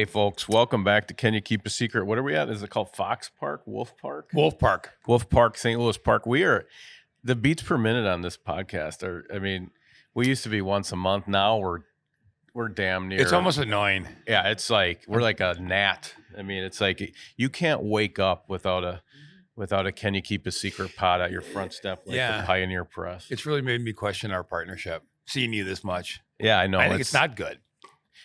folks, welcome back to Can You Keep a Secret? What are we at? Is it called Fox Park? Wolf Park? Wolf Park. Wolf Park, St. Louis Park. We are, the beats per minute on this podcast are, we used to be once a month. Now we're damn near. It's almost annoying. Yeah, it's like, we're like a gnat. I mean, it's like you can't wake up without a Can You Keep a Secret pod at your front step like the Pioneer Press. It's really made me question our partnership, seeing you this much. Yeah, I know. I think it's not good.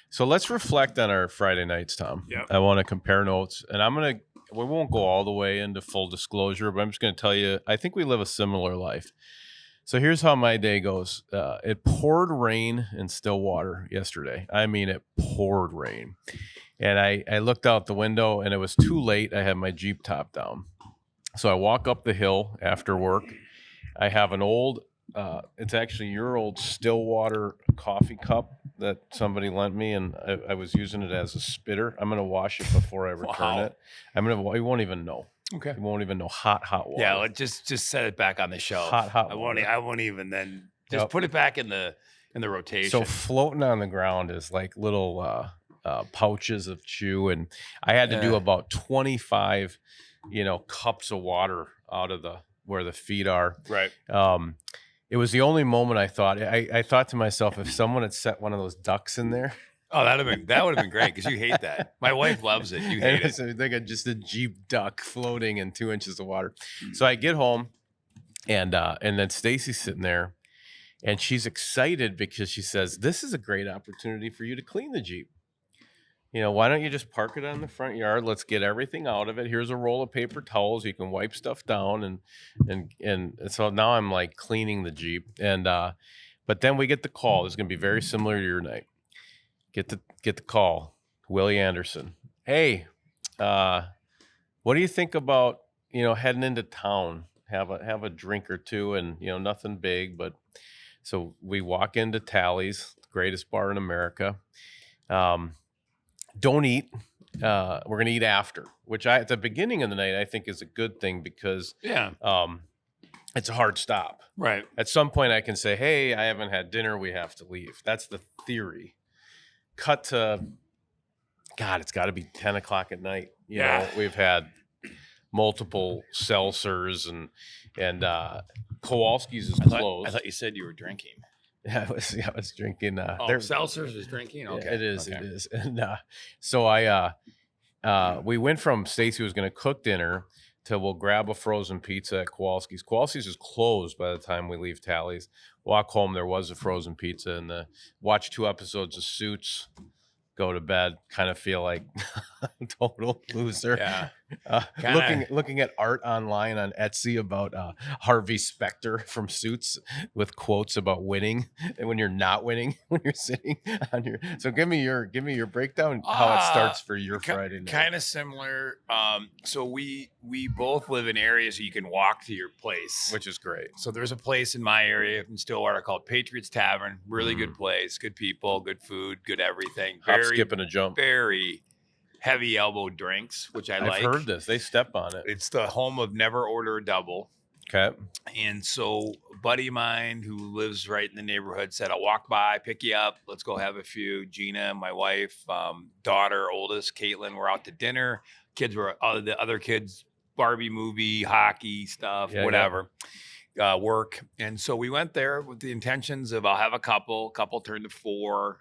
So let's reflect on our Friday nights, Tom. Yep. I want to compare notes, and we won't go all the way into full disclosure, but I'm just going to tell you, I think we live a similar life. So here's how my day goes. It poured rain in Stillwater yesterday. I mean, it poured rain. And I looked out the window, and it was too late. I had my Jeep top down. So I walk up the hill after work. I have an old, it's actually your old Stillwater coffee cup that somebody lent me, and I was using it as a spitter. I'm going to wash it before I return it. You won't even know. Okay. You won't even know. Hot water. Yeah, let's just set it back on the shelf. Hot I water. won't even then just put it back in the rotation. So floating on the ground is like little pouches of chew, and I had to do about 25 cups of water out of where the feet are. Right. It was the only moment I thought. I thought to myself, if someone had set one of those ducks in there. Oh, that would have been great, because you hate that. My wife loves it. You hate it. It's like just a Jeep duck floating in 2 inches of water. So I get home, and then Stacy's sitting there, and she's excited because she says, "This is a great opportunity for you to clean the Jeep. Why don't you just park it on the front yard? Let's get everything out of it. Here's a roll of paper towels. You can wipe stuff down." And so now I'm like cleaning the Jeep. And but then we get the call. It's going to be very similar to your night. Get the call. Willie Anderson. Hey, what do you think about heading into town? Have a drink or two, and nothing big, but so we walk into Tally's, greatest bar in America. Don't eat. We're going to eat after, which at the beginning of the night, I think is a good thing, because it's a hard stop. Right. At some point I can say, hey, I haven't had dinner. We have to leave. That's the theory. Cut to, God, it's got to be 10 o'clock at night. We've had multiple seltzers and Kowalski's is closed. I thought you said you were drinking. Yeah, I was drinking. Seltzers is drinking? Okay. Yeah, it is. Okay. It is. And so we went from Stacy was going to cook dinner to we'll grab a frozen pizza at Kowalski's. Kowalski's is closed by the time we leave Tally's. Walk home, there was a frozen pizza, and watch 2 episodes of Suits, go to bed, kind of feel like a total loser. Yeah. Looking at art online on Etsy about Harvey Specter from Suits with quotes about winning and when you're not winning when you're sitting on your. So give me your breakdown how it starts for your Friday night. Kind of similar. So we both live in areas you can walk to your place, which is great. So there's a place in my area in Stillwater called Patriots Tavern. Really good place, good people, good food, good everything. Hop, skip, and a jump. Very heavy elbow drinks, which I've like. I've heard this. They step on it. It's the home of never order a double. Okay. And so a buddy of mine who lives right in the neighborhood said, I'll walk by, pick you up. Let's go have a few. Gina, my wife, daughter, oldest, Caitlin, we're out to dinner. Kids were, the other kids, Barbie movie, hockey stuff, whatever, work. And so we went there with the intentions of I'll have a couple turned to 4.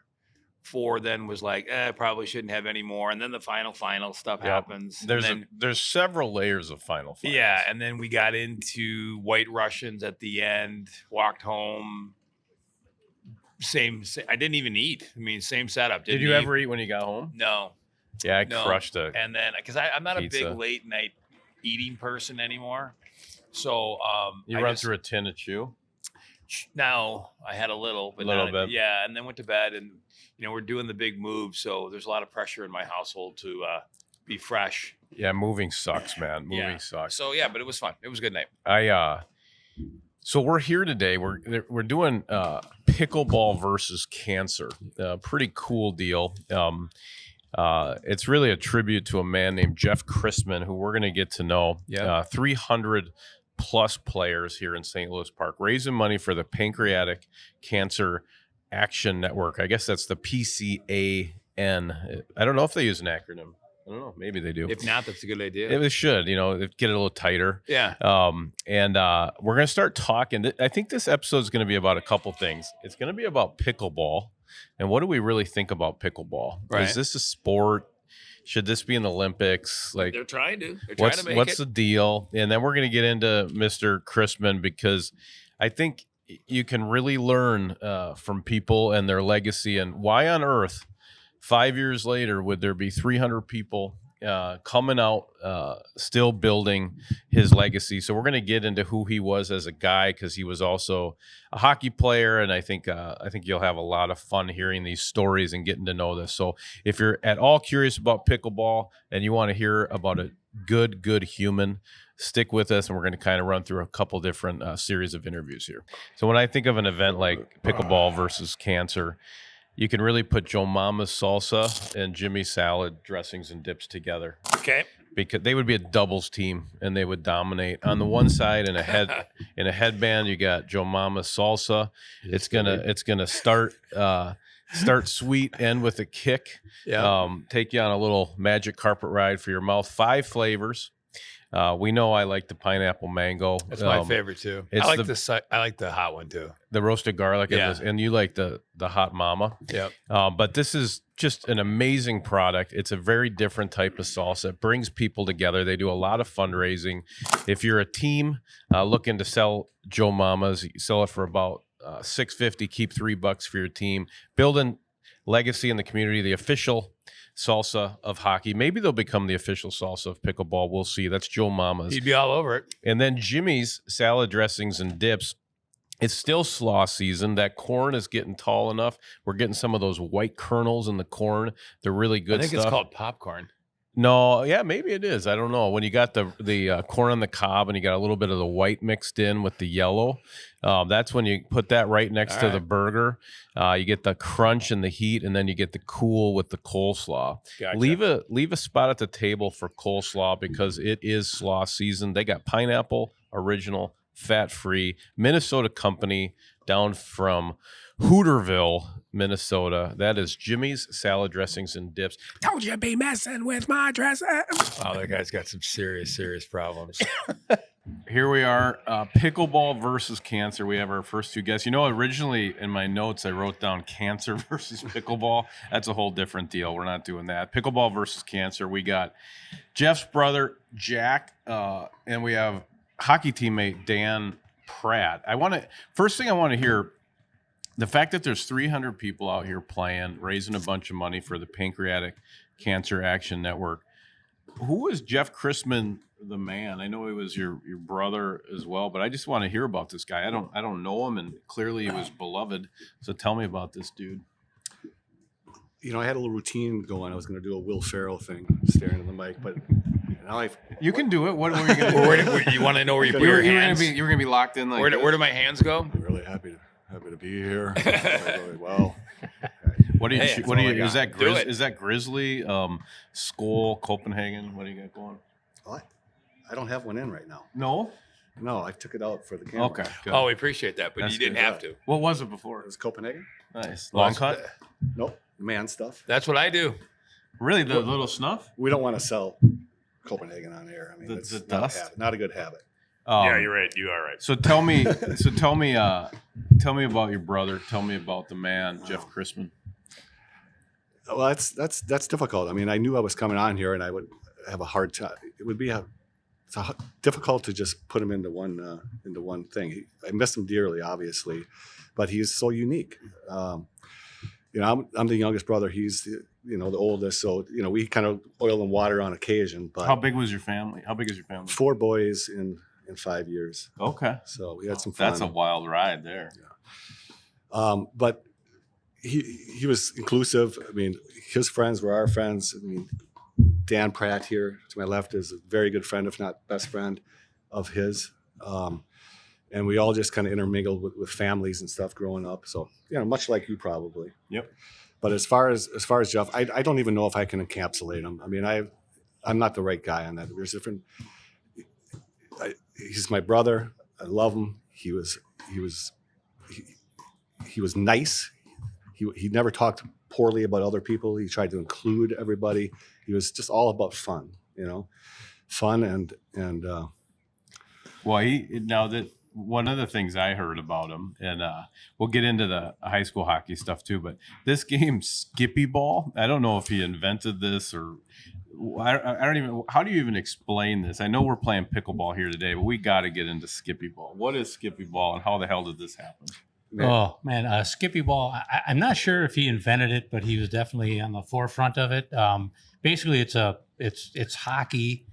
4 then was like, probably shouldn't have any more. And then the final stuff happens. There's several layers of final. Yeah. And then we got into White Russians at the end, walked home. Same I didn't even eat. I mean, same setup. Did you ever eat when you got home? No. Yeah, I crushed it. And then, because I'm not a big late night eating person anymore. So you run through a tin of chew? No, I had a little, but bit. Yeah. And then went to bed, and we're doing the big move, so there's a lot of pressure in my household to be fresh. Yeah, moving sucks, man. Moving sucks. So but it was fun. It was a good night. So we're here today. We're doing pickleball versus cancer. Pretty cool deal. It's really a tribute to a man named Jeff Christman, who we're going to get to know. 300 plus players here in St. Louis Park, raising money for the Pancreatic Cancer Action Network. I guess that's the PCAN. and I don't know if they use an acronym. I don't know. Maybe they do. If not, that's a good idea. It should, get it a little tighter. Yeah. And we're going to start talking. I think this episode is going to be about a couple things. It's going to be about pickleball. And what do we really think about pickleball? Right. Is this a sport? Should this be in the Olympics? Like, They're trying to. They're trying to make what's it. the deal? And then we're going to get into Mr. Chrisman, because I think you can really learn from people and their legacy. And why on earth, 5 years later, would there be 300 people coming out, still building his legacy? So we're going to get into who he was as a guy, because he was also a hockey player, and I think you'll have a lot of fun hearing these stories and getting to know this. So if you're at all curious about pickleball and you want to hear about a good human, stick with us, and we're going to kind of run through a couple different series of interviews here. So when I think of an event like pickleball versus cancer, you can really put Joe Mama's salsa and Jimmy's salad dressings and dips together. Okay. Because they would be a doubles team and they would dominate. On the one side, in a headband, you got Joe Mama's salsa. It's gonna start sweet, end with a kick. Yeah. Take you on a little magic carpet ride for your mouth. 5 flavors. We know I like the pineapple mango. That's my favorite too. I like the hot one too. The roasted garlic, and you like the hot mama. Yeah. But this is just an amazing product. It's a very different type of salsa. It brings people together. They do a lot of fundraising. If you're a team looking to sell Joe Mama's, you sell it for about $6.50. Keep $3 for your team. Building legacy in the community. The official salsa of hockey. Maybe they'll become the official salsa of pickleball. We'll see. That's Joe Mama's. He'd be all over it. And then Jimmy's salad dressings and dips. It's still slaw season. That corn is getting tall enough. We're getting some of those white kernels in the corn. They're really good stuff. I think it's called popcorn. No, yeah, maybe it is. I don't know. When you got the corn on the cob and you got a little bit of the white mixed in with the yellow, that's when you put that right next to the burger. You get the crunch and the heat, and then you get the cool with the coleslaw. Gotcha. Leave a spot at the table for coleslaw, because it is slaw season. They got pineapple, original, fat-free, Minnesota company down from Hooterville, Minnesota. That is Jimmy's Salad Dressings and Dips. Told you be messing with my dressing. Wow, that guy's got some serious problems. Here we are, pickleball versus cancer. We have our first 2 guests. Originally in my notes, I wrote down cancer versus pickleball. That's a whole different deal. We're not doing that. Pickleball versus cancer. We got Jeff's brother, Jack, and we have hockey teammate, Dan Pratt. First thing I want to hear, the fact that there's 300 people out here playing, raising a bunch of money for the Pancreatic Cancer Action Network. Who is Jeff Chrisman, the man? I know he was your brother as well, but I just want to hear about this guy. I don't know him, and clearly he was beloved. So tell me about this dude. I had a little routine going. I was going to do a Will Ferrell thing, staring at the mic, but now you can do it. What were you going to do? You want to know where you put your hands? You were going to be locked in like where do my hands go? I'm really happy to be here. Really well. What do you? Hey, what do you? Is that Do it. Is that Grizzly? Skull, Copenhagen? What do you got going? Well, I don't have one in right now. No. No, I took it out for the camera. Okay. Good. Oh, we appreciate that, but That's you didn't good. have to. What was it before? It was Copenhagen. Nice. Well, Long cut. Nope, man stuff. That's what I do. Really, the little snuff? We don't want to sell Copenhagen on air. I mean, it's the not dust? not a good habit. Yeah, you're right. You are right. So tell me about your brother. Tell me about the man, Jeff Chrisman. Well, that's difficult. I mean, I knew I was coming on here, and I would have a hard time. It would be difficult to just put him into one thing. I miss him dearly, obviously, but he's so unique. I'm the youngest brother. He's the oldest. So we kind of oil and water on occasion. But How big was your family? How big is your family? 4 boys in 5 years. Okay. So we had some fun. That's a wild ride there. But he was inclusive. I mean, his friends were our friends. I mean, Dan Pratt here to my left is a very good friend, if not best friend of his. And we all just kind of intermingled with families and stuff growing up. So, much like you probably. Yep. But as far as Jeff, I don't even know if I can encapsulate him. I mean, I'm not the right guy on that. There's different. He's my brother. I love him. He was nice. He never talked poorly about other people. He tried to include everybody. He was just all about fun, fun and Well, now that one of the things I heard about him, and we'll get into the high school hockey stuff too, but this game, Skippy Ball, I don't know if he invented this or I don't even, how do you even explain this? I know we're playing pickleball here today, but we got to get into Skippy Ball. What is Skippy Ball and how the hell did this happen? Oh man, Skippy Ball. I'm not sure if he invented it, but he was definitely on the forefront of it. Basically, it's hockey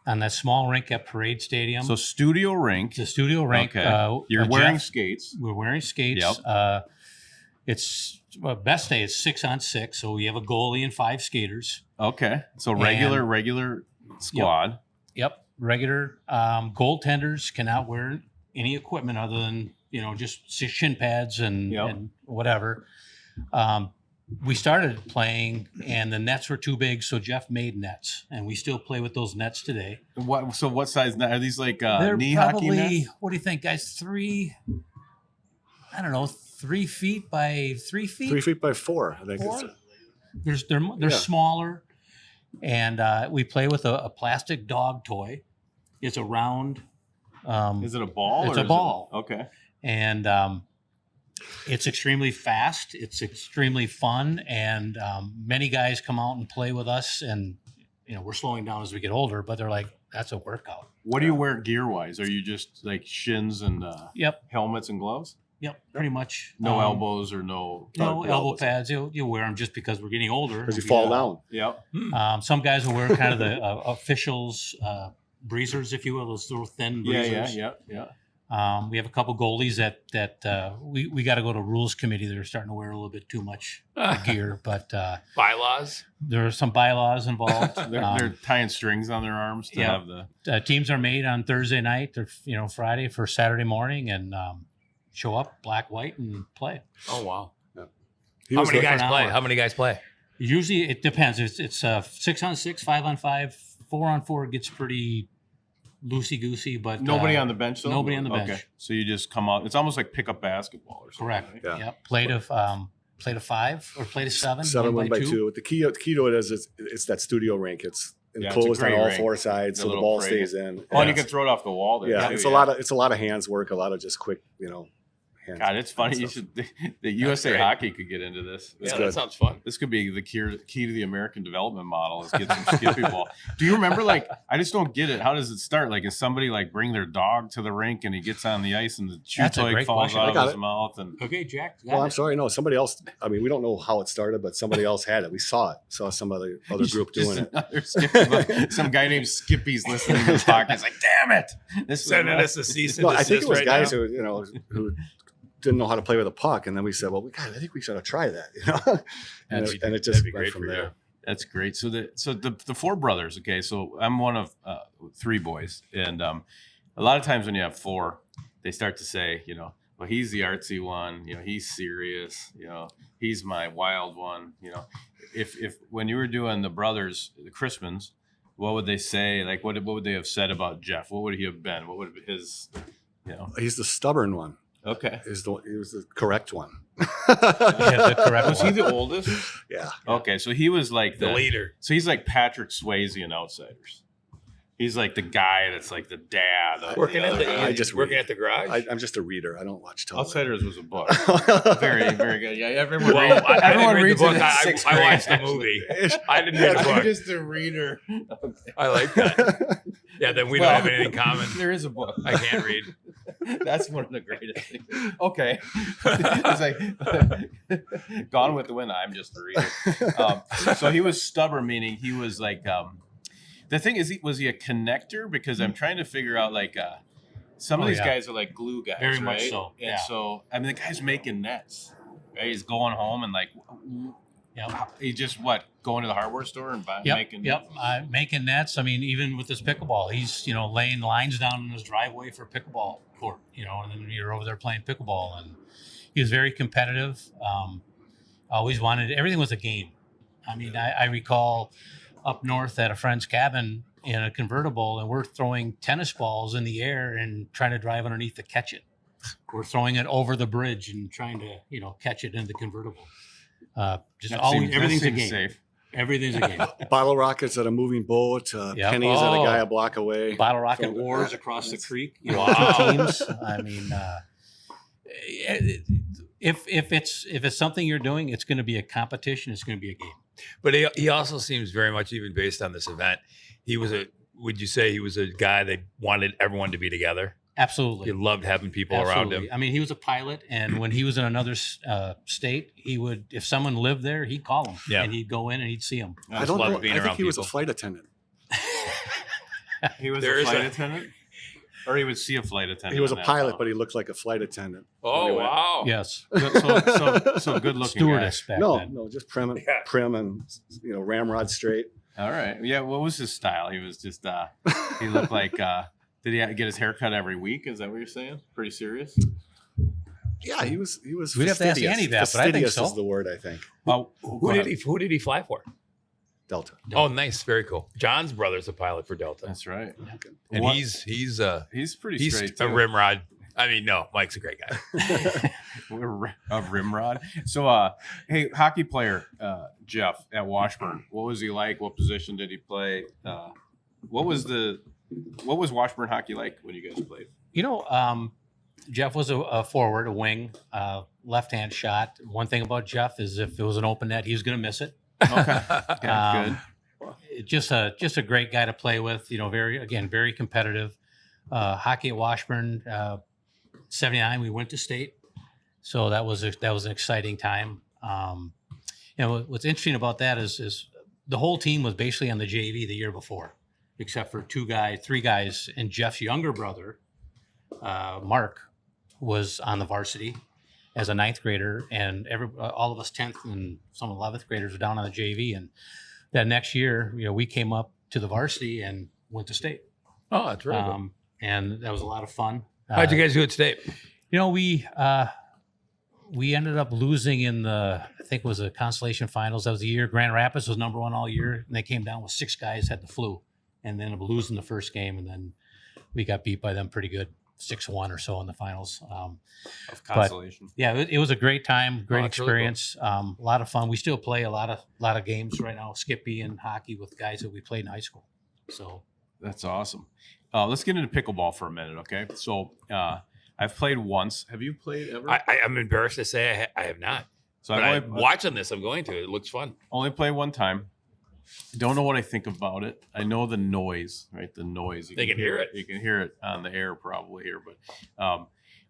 on that small rink at Parade Stadium. So studio rink. It's a studio rink. Okay. You're wearing Jeff, skates. We're wearing skates. Yep. It's best day is 6-on-6, so we have a goalie and 5 skaters. Okay. So regular squad. Yep. Regular goaltenders cannot wear any equipment other than just shin pads and whatever. We started playing, and the nets were too big, so Jeff made nets, and we still play with those nets today. So what size net? Are these like They're knee probably, hockey nets? what do you think, guys? 3 feet by 3 feet. 3 feet by 4. I think. Four? They're smaller, and we play with a plastic dog toy. It's a round. Is it a ball? It's or a is ball. Okay. And it's extremely fast. It's extremely fun, and many guys come out and play with us. And we're slowing down as we get older, but they're like, "That's a workout." What do you wear gear wise? Are you just like shins and Yep, helmets and gloves? pretty much. No elbows or no elbow pads. You wear them just because we're getting older. Because you fall down. Yep. Some guys will wear kind of the officials breezers, if you will, those little thin breezers. Yeah. We have a couple goalies that we got to go to rules committee. They're starting to wear a little bit too much gear, but Bylaws. there are some bylaws involved. They're tying strings on their arms to have the. Teams are made on Thursday night or Friday for Saturday morning, and show up black, white, and play. Oh wow! Yeah. How many there guys for an play? hour. How many guys play? Usually it depends. It's 6-on-6, 5-on-5, 4-on-4 gets pretty loosey goosey, but Nobody on the bench though? nobody on the bench. Okay. So you just come out. It's almost like pickup basketball or something. Correct. Right? Yeah. Yep. Play to 5 or play to 7. 7 1 by 2. The key to it is it's that studio rink. It's Yeah, it's a enclosed on great all rink. 4 sides, It's a so the little ball crate. stays in. Oh, and you can throw it off the wall there. Yeah, too, it's a lot of hands work, a lot of just quick, hands. God, it's funny. You stuff. should. The USA great. Hockey could get into this. Yeah, good. that sounds fun. This could be the key to the American development model is get some Skippy Ball. Do you remember, I just don't get it. How does it start? Is somebody bring their dog to the rink and he gets on the ice and the chew That's a toy great falls question. out I of got his it. mouth? And Okay, Jack. Well, I'm sorry, no, somebody else. I mean, we don't know how it started, but somebody else had it. We saw some other group doing it. another Skippy, some guy named Skippy's listening to the podcast. Like, damn it! This Sending was us a cease and No, I think desist it was right guys now. who didn't know how to play with a puck, and then we said, "Well, I think we should try that," and it just that'd be went great from for you. there. That's great. So the 4 brothers. Okay, so I'm one of 3 boys, and a lot of times when you have 4, they start to say, well, he's the artsy one. He's serious. He's my wild one. If when you were doing the brothers, the Christmans, what would they say? What would they have said about Jeff? What would he have been? What would have been his? He's the stubborn one. Okay. He was the correct one. Yeah, the correct Was he the oldest? Yeah. Okay, so he was like The leader. So he's like Patrick Swayze in Outsiders. He's like the guy that's like the dad. Of Working at other the guy. I just working read. at the garage. I'm just a reader. I don't watch television. Outsiders was a book. Very, very good. Yeah, everyone. Well, reads, I didn't everyone read the reads book. it in I sixth I grade, watched the actually. movie. I didn't read the I'm book. just a reader. I like that. Yeah, then we don't have anything in common. There is a book. I can't read. That's one of the greatest things. Okay. It's like Gone with the Wind. I'm just a reader. So he was stubborn, meaning he was like, the thing is, was he a connector? Because I'm trying to figure out some of these guys are like glue guys. Very right? much so, And yeah. so, I mean, the guy's making nets, right? He's going home and he just going to the hardware store and making nets? Making nets. I mean, even with this pickleball, he's laying lines down in his driveway for pickleball court. And then you're over there playing pickleball, and he was very competitive. Always wanted everything was a game. I mean, I recall up north at a friend's cabin in a convertible, and we're throwing tennis balls in the air and trying to drive underneath to catch it. We're throwing it over the bridge and trying to catch it in the convertible. Just That always seems- that everything's a seems game. safe. Everything's a game. Bottle rockets at a moving boat, Yep. pennies at a Oh. guy a block away. Bottle rocket From- wars across the creek. You know, Wow. two teams. I mean, if it's something you're doing, it's going to be a competition. It's going to be a game. But he also seems very much, even based on this event, would you say he was a guy that wanted everyone to be together? Absolutely. He loved having people around him. I mean, he was a pilot, and when he was in another state, he would, if someone lived there, he'd call him, Yeah. and he'd go in and he'd see him. I just don't love know. being I think around he was a people. flight attendant. He was There a is flight a- attendant, or he would see a flight attendant. He was a in that pilot, town. but he looked like a flight attendant. Oh, Anyway. wow. Yes, So good looking. stewardess back No, then. no, just prim and ramrod straight. All right. Yeah. What was his style? He was just. He looked like. Did he get his hair cut every week? Is that what you're saying? Pretty serious. Yeah, he was. We'd have to ask fastidious. Andy that, but I think Fastidious so. is the word, I think. Oh, Who did he fly for? Delta. Oh, nice. Very cool. John's brother's a pilot for Delta. That's right. And What- he's He's pretty straight. a too. rimrod. I mean, no, Mike's a great guy. A rimrod. So, hey, hockey player Jeff at Washburn. What was he like? What position did he play? What was Washburn hockey like when you guys played? You know, Jeff was a forward, a wing, left-hand shot. One thing about Jeff is if it was an open net, he was going to miss it. Okay, yeah, good. Just a great guy to play with. You know, very competitive. Hockey at Washburn, 79. We went to state, so that was an exciting time. You know, what's interesting about that is the whole team was basically on the JV the year before, except for three guys, and Jeff's younger brother, Mark, was on the varsity as a 9th grader, and all of us 10th and some 11th graders were down on the JV. And that next year, you know, we came up to the varsity and went to state. Oh, that's really cool. And that was a lot of fun. How'd you guys do at state? You know, we ended up losing in I think it was the consolation finals. That was the year Grand Rapids was number 1 all year, and they came down with 6 guys had the flu, and then ended up losing the first game, and then we got beat by them pretty good, 6-1 or so in the finals. Of consolation. Yeah, it was a great time, great that's really cool. experience, a lot of fun. We still play a lot of games right now, Skippy and hockey with guys that we played in high school. So That's awesome. Let's get into pickleball for a minute, okay? So I've played once. Have you played ever? I'm embarrassed to say I have not. So But I've I'm only, watching this. I'm going to. It looks fun. only played one time. Don't know what I think about it. I know the noise, right? The noise. You They can hear it. You can hear it on the air probably here, but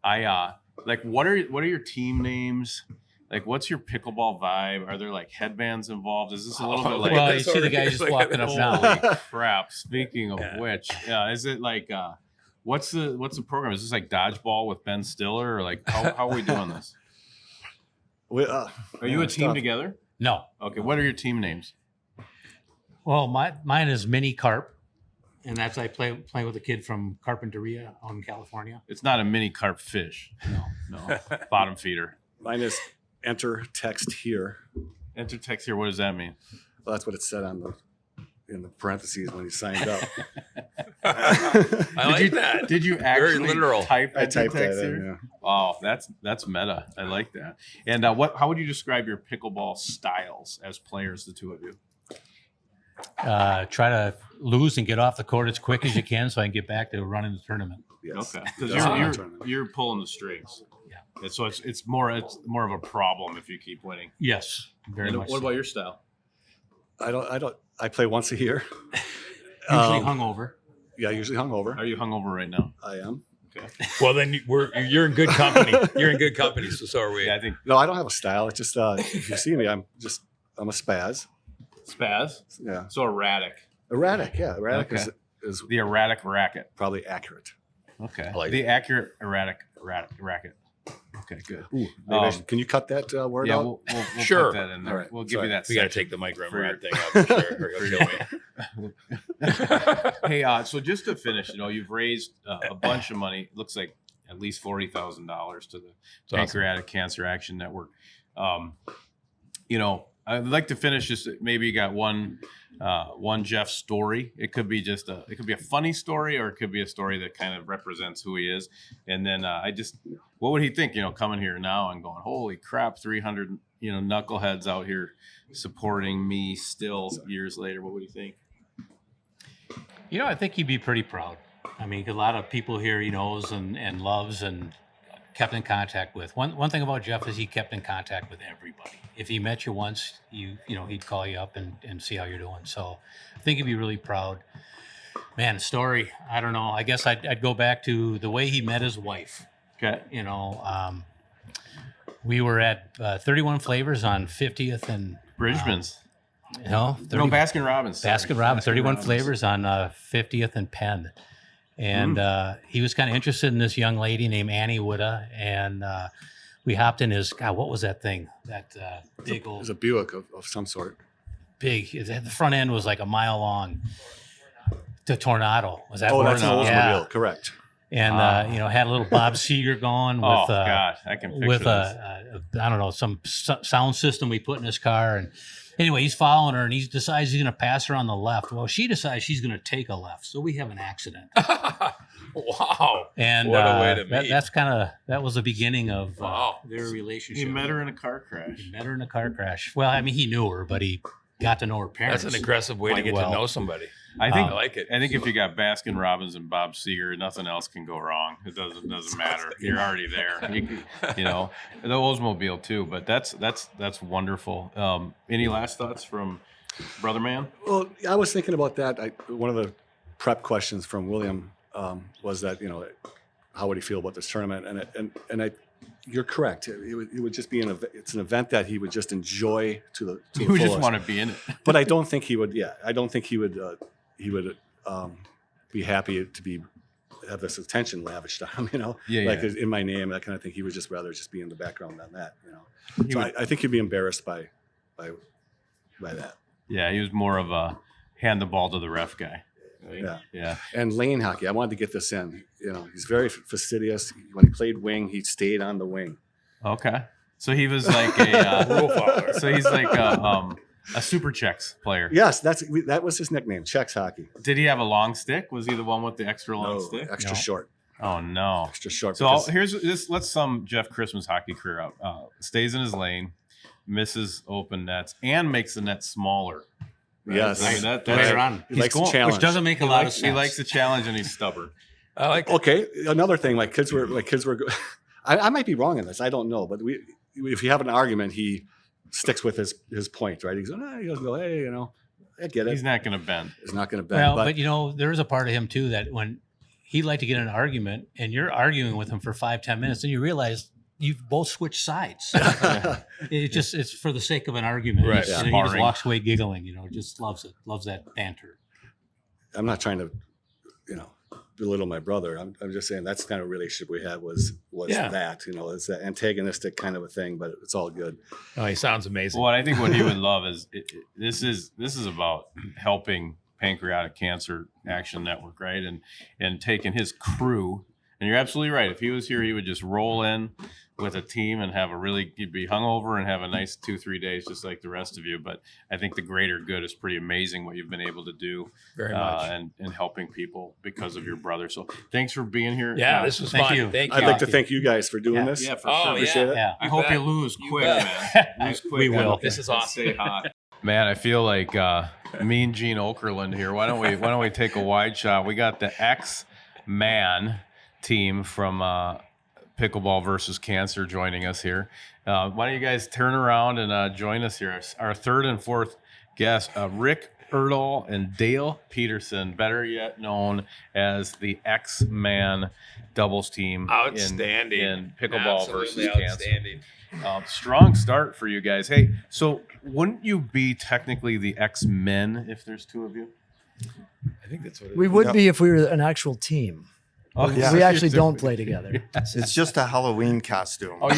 I like what are your team names? Like, what's your pickleball vibe? Are there like headbands involved? Is this a little bit like? well, you see the guys just walking up now. Holy crap! Speaking of Yeah. which, is it like what's the program? Is this like dodgeball with Ben Stiller, or like how are we doing this? Are you a team together? No. Okay, what are your team names? Well, mine is Mini Carp, and that's I play with a kid from Carpinteria out in California. It's not a mini carp fish. No, bottom feeder. Mine is enter text here. Enter text here. What does that mean? Well, that's what it said in the parentheses when you signed up. I like that. Did you Very actually literal. type I enter typed text that here? in. Yeah. Oh, that's meta. I like that. And how would you describe your pickleball styles as players, the two of you? Try to lose and get off the court as quick as you can, so I can get back to running the tournament. Yes. Okay, because That's you're, the tournament. you're pulling the strings. Yeah. And so it's more of a problem if you keep winning. Yes, very And much. what so. about your style? I play once a year. Usually Um, hungover. Yeah, usually hungover. Are you hungover right now? I am. Okay. Well, then you're in good company. You're in good company. So are we. Yeah, I think No, I don't have a style. It's just if you see me, I'm a spaz. spaz. Yeah, So erratic. erratic. Yeah, erratic Okay. is The erratic racket. probably accurate. Okay. I like the accurate erratic racket. Okay, good. Ooh, maybe Um, can you cut that word Yeah, out? we'll Sure. put that in there. All right, We'll give sorry. you that. We got to section. take the Mike For Rimrod your- thing out for sure. Or he'll kill me. Hey, so just to finish, you've raised a bunch of money. It looks like at least $40,000 to the awesome. Pancreatic Cancer Action Network. I'd like to finish just maybe you got one Jeff story. It could be a funny story, or it could be a story that kind of represents who he is. And then what would he think? Coming here now and going, holy crap, knuckleheads out here supporting me still years later. What would you think? I think he'd be pretty proud. I mean, a lot of people here he knows and loves and kept in contact with. One thing about Jeff is he kept in contact with everybody. If he met you once, he'd call you up and see how you're doing. So I think he'd be really proud. Man, story, I don't know. I guess I'd go back to the way he met his wife. Okay. We were at 31 Flavors on 50th and Bridgman's. no, 30, Baskin Robbins. sorry. Baskin Robbins, 31 Robbins. Flavors on 50th and Penn. And he was kind of interested in this young lady named Annie Woodda. And we hopped in his, God, what was that thing? That big It old, was a Buick of some sort. big, the front end was like a mile long. The Tornado. Was that Oh, one? that's an Oldsmobile, Yeah. correct. And, had a little Bob Seger going with, Oh God, I can picture with this. I don't know, some sound system we put in his car. And anyway, he's following her and he decides he's going to pass her on the left. Well, she decides she's going to take a left. So we have an accident. Wow. And What a way to meet. that was the beginning of Wow. their relationship. He met her in a car crash. He met her in a car crash. Well, I mean, he knew her, but he got to know her parents. That's an aggressive way to quite get well. to know somebody. I think I like it. I think if you got Baskin Robbins and Bob Seger, nothing else can go wrong. It doesn't matter. You're already there. The Oldsmobile too. But that's wonderful. Any last thoughts from Brother Man? Well, I was thinking about that. One of the prep questions from William was that how would he feel about this tournament? And you're correct. It would just be it's an event that he would just enjoy to the He would just fullest. want to be in it. But I don't think he would. Yeah, I don't think he would. He would be happy to have this attention lavished on him. Yeah, like yeah. in my name, that kind of thing. He would just rather just be in the background on that. He So would- I think he'd be embarrassed by that. Yeah, he was more of a hand the ball to the ref guy. Yeah. Yeah. And lane hockey, I wanted to get this in. He's very fastidious. When he played wing, he stayed on the wing. Okay. So he was like a Rule follower. so he's like a super checks player. Yes, that was his nickname, Czechs hockey. Did he have a long stick? Was he the one with the extra long No, stick? extra No. short. Oh no. Extra short. So because- here's this. Let's sum Jeff Christmas' hockey career up. Stays in his lane, misses open nets, and makes the net smaller. Right? Yes. I mean, that's Later on, he likes going- the challenge. which doesn't make a lot of sense. He likes the challenge and he's stubborn. I like it. Okay, another thing, my kids were. I might be wrong in this. I don't know, but if you have an argument, he sticks with his point, right? He goes, hey, I get it. He's not going to bend. He's not going to bend. Well, but there is a part of him too that when he'd like to get in an argument and you're arguing with him for 5-10 minutes, and you realize you've both switched sides. It's for the sake of an argument. Right. And he just Sparring. walks away giggling. Just loves it. Loves that banter. I'm not trying to, belittle my brother. I'm just saying that's the kind of relationship we had was Yeah. that. It's that antagonistic kind of a thing, but it's all good. Oh, he sounds amazing. Well, I think what he would love is this is about helping Pancreatic Cancer Action Network, right? And taking his crew. And you're absolutely right. If he was here, he would just roll in with a team and he'd be hungover and have a nice 2-3 days just like the rest of you. But I think the greater good is pretty amazing what you've been able to do Very much. and helping people because of your brother. So thanks for being here. Yeah, this was Thank fun. you. Thank you. I'd like to thank you guys for doing this. Yeah, for Oh, sure. Appreciate it. Yeah. I hope bet. you lose You quick, bet. man. Lose quick. We will. This is awesome. Stay hot. Man, I feel like Mean Gene Okerlund here. Why don't we take a wide shot? We got the X-Man team from Pickleball versus Cancer joining us here. Why don't you guys turn around and join us here? Our third and fourth guests, Rick Erdahl and Dale Peterson, better yet known as the X-Man doubles team Outstanding. in Pickleball Absolutely versus Cancer. outstanding. Strong start for you guys. Hey, so wouldn't you be technically the X-Men if there's two of you? I think that's what it We is. would be if we were an actual team. Oh, Yeah. We actually don't play together. It's just a Halloween costume. Oh,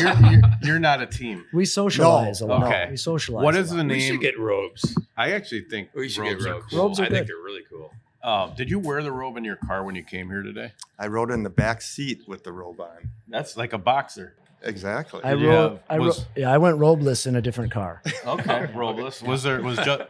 you're not a team. We socialize a lot. Okay. We socialize. What a is lot. the We should name? get robes. I actually think We should robes get are robes. cool. Robes are I think good. they're really cool. Did you wear the robe in your car when you came here today? I rode in the back seat with the robe on. That's like a boxer. Exactly. I Did you rode. have- I was- I went robeless in a different car. Okay, robeless.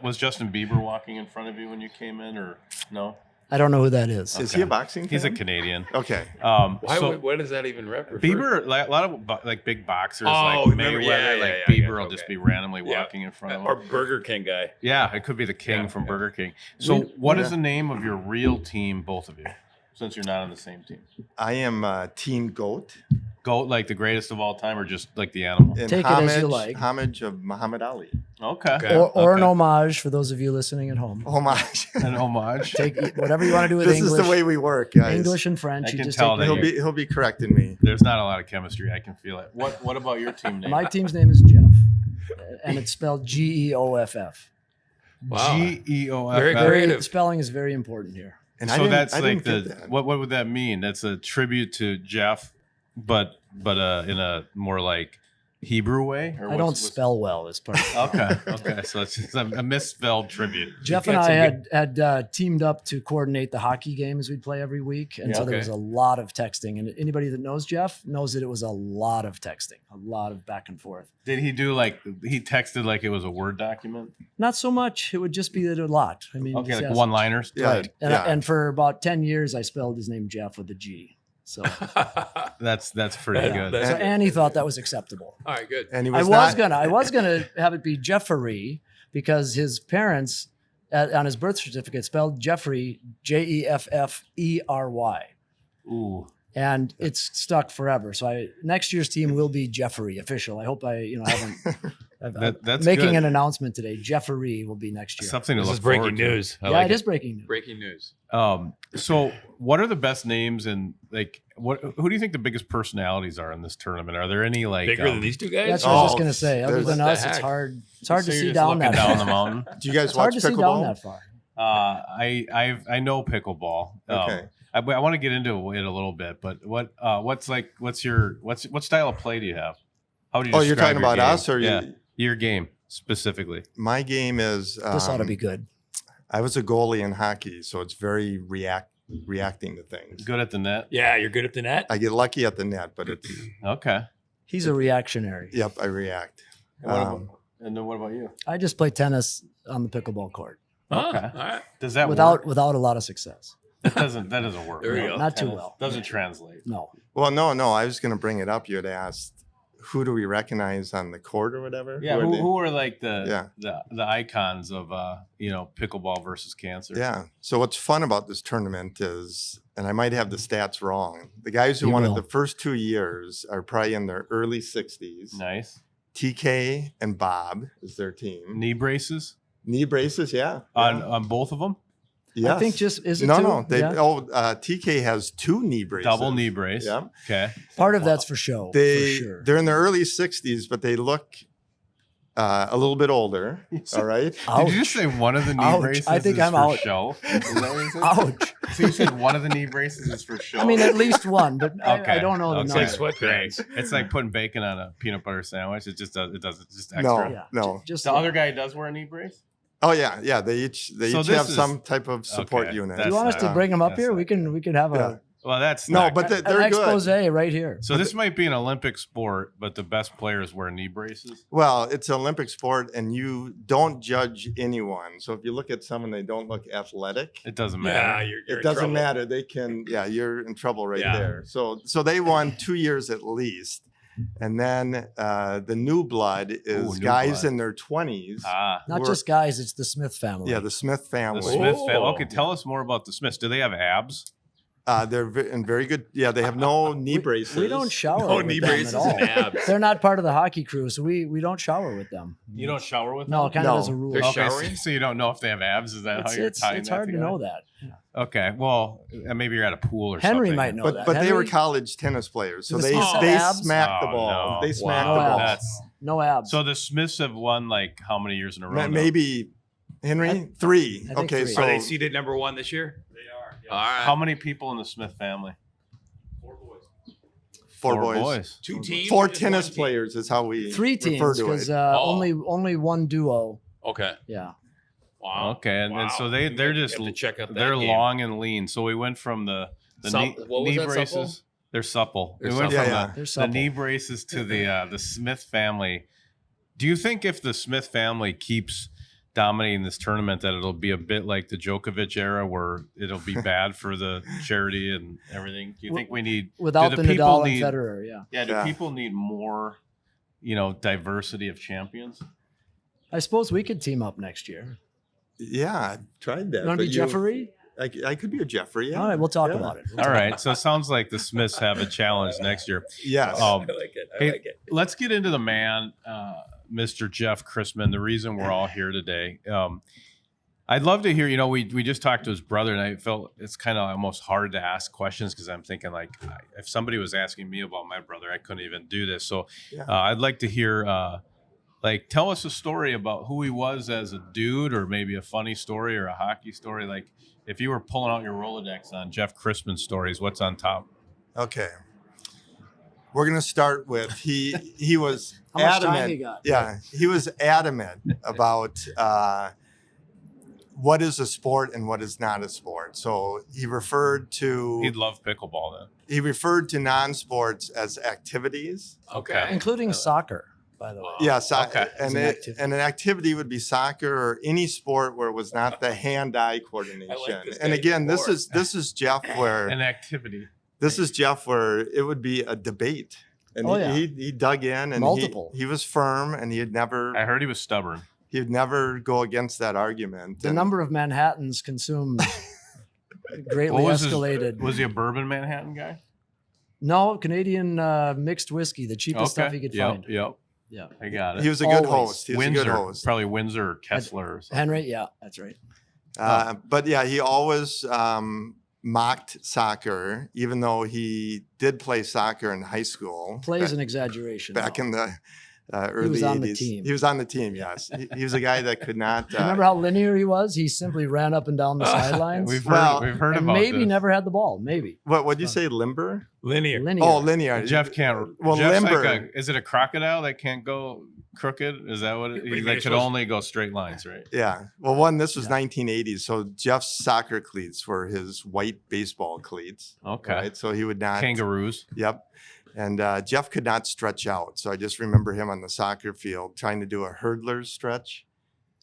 Was Justin Bieber walking in front of you when you came in, or no? I don't know who that is. Is he a boxing? He's a fan? Canadian. Okay. Why does that even refer? Bieber, like, a lot of like big boxers, Oh, like remember- Mayweather, yeah, like yeah, Bieber yeah, will okay. just be randomly Yeah. walking in front of him. Or Burger King guy. Yeah, it could be the king Yeah, from yeah. Burger King. So, We- what is yeah. the name of your real team, both of you, since you're not on the same team? I am Team Goat. Goat, like the greatest of all time, or just like the animal? In Take it homage, as you like. homage of Muhammad Ali. Okay. Okay. Or an Okay. homage for those of you listening at home. Homage. An homage. Take whatever you want to do with This English. is the way we work, guys. English and French. I You can just tell take that the- He'll be correcting me. There's not a lot of chemistry. I can feel it. What about your team name? My team's name is Jeff, and it's spelled Geoff. Wow. Geoff. Very creative. Spelling is very important here. And I So didn't- that's I like didn't the get that. what would that mean? That's a tribute to Jeff, but in a more like Hebrew way. Or I don't spell well as part of it. Okay. So it's just a misspelled tribute. Jeff got and I some had teamed up to coordinate the hockey games we'd play every week, and Yeah, so there okay. was a lot of texting. And anybody that knows Jeff knows that it was a lot of texting, a lot of back and forth. Did he do like he texted like it was a Word document? Not so much. It would just be that a lot. I mean, Okay, like yes. one-liners. Yeah, Right. And, yeah. and for about 10 years, I spelled his name Jeff with a G. So, That's pretty Yeah, good. that's- so Annie thought that was acceptable. All right, good. And he I was, was not, gonna have it be Jeffrey because his parents on his birth certificate spelled Jeffrey Jefffery, Ooh. and it's stuck forever. So next year's team will be Jeffrey official. I hope haven't. That's making good. an announcement today. Jeffrey will be next year. Something to This look is breaking forward to. news. I Yeah, like it is breaking news. breaking news. So what are the best names and like who do you think the biggest personalities are in this tournament? Are there any like Bigger than these two guys? That's what I was just Oh, gonna say. Other there's- than What the us, it's heck? hard. It's hard So to you're see just down looking that down far. the mountain? do you guys It's hard watch to see down pickleball? that far. I know pickleball. Okay. I want to get into it a little bit, but what's what style of play do you have? How would you? Oh, you're describe talking your about game? us or yeah, you? your game specifically? My game is. This ought to be good. I was a goalie in hockey, so it's very reacting to things. Good at the net. Yeah, you're good at the net. I get lucky at the net, but it's Okay. He's a reactionary. yep. I react. And then what about you? I just play tennis on the pickleball court Okay. All right. Does that without work? a lot of success. That doesn't work. There you No, go. Not too tennis well. Doesn't translate. No. Well, no. I was going to bring it up. You had asked, who do we recognize on the court or whatever? Yeah, are they? who are like the Yeah. the icons of pickleball versus cancer? Yeah. So what's fun about this tournament is, and I might have the stats wrong, the guys who You won it will. the first 2 years are probably in their early 60s. Nice. TK and Bob is their team. Knee braces Knee braces, yeah. on both of them. Yes. I think just is it no, two? no. They Yeah. TK has 2 knee braces. Double knee brace. Yeah. Okay. Part of that's for show. for sure. They're in their early 60s, but they look a little bit older. All right. Did you just say one of the knee Ouch. braces I think is I'm for out. show? Is that what you said? Ouch. So you said one of the knee braces is for show? I mean, at least one, but Okay. I don't know the Okay. number. It's like sweatpants. It's like putting bacon on a peanut butter sandwich. It just does. It does. It's just extra. No, Yeah. no. Just The other guy does wear a knee brace. Oh yeah. They each So each this have is- some type of support Okay, unit. Do you want us to not- bring them up that's here? not- We could have Yeah. Well, that's No, not- but an they're expose good. right here. so this might be an Olympic sport, but the best players wear knee braces. Well, it's an Olympic sport, and you don't judge anyone. So if you look at someone, they don't look athletic. It doesn't Yeah, matter. you're It in doesn't trouble. matter. They can. Yeah, you're in trouble right Yeah. there. So they won 2 years at least, and then the new blood is Ooh, new guys blood. in their 20s. Not We're- just guys, it's the Smith family. Yeah, the Smith The family. Smith family. Oh. Okay, tell us more about the Smiths. Do they have abs? They're in very good. Yeah, they have no knee braces. We don't shower No with knee them braces at all. and abs. They're not part of the hockey crew, so we don't shower with them. You don't shower with No, them? kind No. of as a rule. They're Okay, showering? so you don't know if they have abs. Is that It's, how you're it's, tying it's that hard to together? know that. Okay, well, maybe you're at a pool or Henry something. might know But that. they were Henry? college tennis players, so Do the they Smiths have they abs? smacked the Oh, ball. no. They smacked Wow. the ball. That's- No abs. So the Smiths have won like how many years in a row? now? Maybe Henry 3. I think Okay, 3. so Are they seated number 1 this year? They are. All right. How many people in the Smith family? 4 boys. four boys. 2 teams? 4 or just tennis one team? players is how we 3 refer teams to because it. only one duo. Okay. Yeah. Wow. Okay, and so they're You just have to check out that they're game. long and lean. So we went from the knee, What was knee that, braces. supple? They're supple. They're we went supple. from Yeah, They're the supple. knee braces to the Smith family. Do you think if the Smith family keeps dominating this tournament that it'll be a bit like the Djokovic era, where it'll be bad for the charity and everything? Do you think we need Without do the people Nadal need- and Federer, yeah. Yeah, do Yeah. people need more, diversity of champions? I suppose we could team up next year. Yeah, I tried that. You want to but be Jeffrey? I could be a Jeffrey. Yeah. All right, we'll talk Yeah. about it. All right, so it sounds like the Smiths have a challenge next year. Yes. Um, I like it. Hey, let's get into the man, Mr. Jeff Chrisman, the reason we're all here today. I'd love to hear, we just talked to his brother, and I felt it's kind of almost hard to ask questions because I'm thinking, like, if somebody was asking me about my brother, I couldn't even do this. So Yeah. I'd like to hear, tell us a story about who he was as a dude, or maybe a funny story or a hockey story. Like, if you were pulling out your Rolodex on Jeff Chrisman stories, what's on top? Okay. We're gonna start with he was How much adamant. time you got? Yeah, he was adamant about what is a sport and what is not a sport. So he referred He'd to love pickleball non-sports as activities. then. Okay. Including soccer, by the way. Yeah, so, Okay. As and an it, activity. and an activity would be soccer or any sport where it was not the hand-eye coordination. this And guy again, this more. is Jeff where An activity. this is Jeff where it would be a debate. And Oh, yeah. he dug in and Multiple. he was firm and he'd never I heard he was stubborn. go against that argument. The And number of Manhattans consumed greatly What was his- escalated. Was he a bourbon Manhattan guy? No, Canadian mixed whiskey, the cheapest stuff you could find. Yep. Yeah. I got it. he was a good Always. host. He was Windsor, a good host. probably Windsor or Kessler or something. Henry, yeah, that's right. But yeah, he always mocked soccer, even though he did play soccer in high school. Plays an exaggeration. back though. in the early was on the 80s. team. He was on the team, yes. He was a guy that could not. Remember how linear he was? He simply ran up and down the sidelines. We've Well, heard and about maybe this. never had the ball. Maybe. What'd you say, limber? Linear. Linear. Oh, linear. Jeff can't. Well, Jeff's limber. like is it a crocodile that can't go crooked? Is that what it? Wait, He you're like, could supposed- only go straight lines, right? Yeah. Well, this was 1980s. So Jeff's soccer cleats were his white baseball cleats. Okay. Right. So he would not. Kangaroos. Yep. And Jeff could not stretch out. So I just remember him on the soccer field trying to do a hurdler's stretch,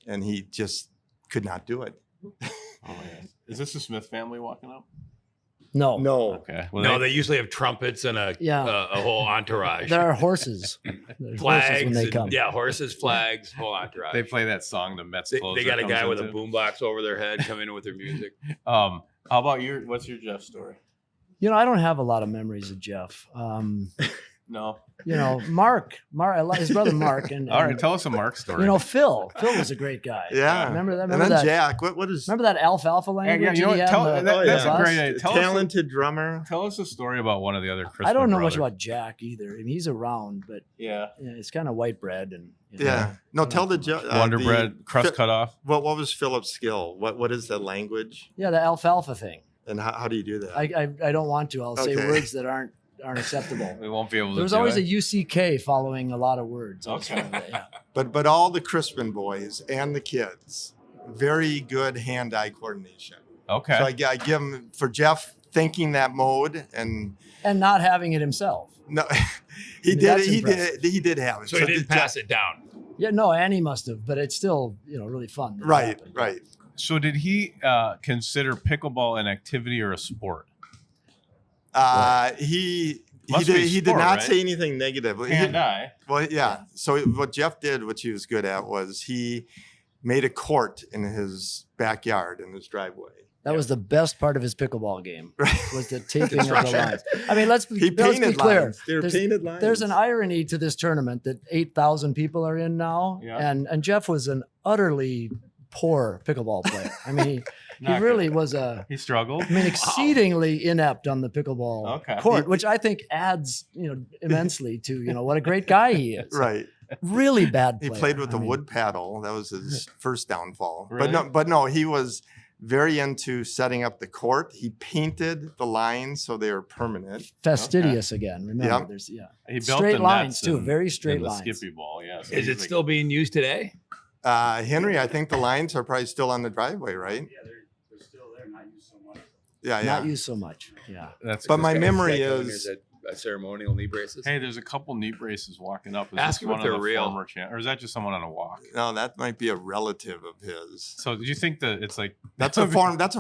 and he just could not do it. Oh man, is this the Smith family walking up? No. No. Okay. Well, No, they usually have trumpets and Yeah. a whole entourage. There are horses. There's flags. horses when they and- come. Yeah, horses, flags, whole entourage. they play that song the Mets They closer got a comes guy with a into. boombox over their head coming in with their music. How about what's your Jeff story? I don't have a lot of memories of Jeff. No. Mark, his brother Mark, and All right, tell us a Mark story. Phil. Phil was a great guy. Yeah. Remember that? And Remember then that? Jack. What is Remember that alfalfa Yeah, language? you know he what? had in the That's bus? a great idea. talented drummer. Tell us a story about one of the other Christmas I don't know much brothers. about Jack either. I mean, he's around, but Yeah. it's kind of white bread and Yeah. No, tell the Wonder Bread, crust cut off. What was Philip's skill? What is the language? Yeah, the alfalfa thing. And how do you do that? I don't want to. I'll say Okay. words that aren't acceptable. We won't be able to. There was do always it. a UCK following a lot of words. Okay. Yeah. But all the Crispin boys and the kids, very good hand-eye coordination. Okay. So I give him for Jeff thinking that mode, and And not having it himself. no, he did. That's He impressive. did. He did have it. So he didn't pass it down. Yeah, no, Annie must have, but it's still, really fun. that it Right. happened. Right. So did he consider pickleball an activity or a sport? He Must be did. He did sport, not right? say anything negative. He- Hand eye. Well, yeah. So what Jeff did, which he was good at, was he made a court in his backyard in his driveway. That was the best part of his pickleball game, Right. was the taping of the Construction. lines. I mean, let's be He painted clear. lines. They were There's- painted lines. There's an irony to this tournament that 8,000 people are in now, Yeah. and Jeff was an utterly poor pickleball player. I mean, he Not really good. was He struggled. exceedingly inept on the pickleball Okay. court, which I think adds, immensely to, what a great guy he is. Right. Really bad He player. played with I the mean, wood paddle. That was his first downfall. Really? But no, he was very into setting up the court. He painted the lines so they were permanent. fastidious again. Remember, Yep. there's He built straight the lines nets too, and- very straight and the lines. skippy ball. Yeah. So Is he's it like- still being used today? Henry, I think the lines are probably still on the driveway, right? Yeah, they're still there, not used so much. Yeah, Not yeah. used so much. Yeah. That's But my This guy memory going, is there's ceremonial knee braces? Hey, there's a couple knee braces walking up. Is Ask this him one if of they're the real. former or is that just someone on a walk? No, that might be a relative of his. So did you think that it's like That's a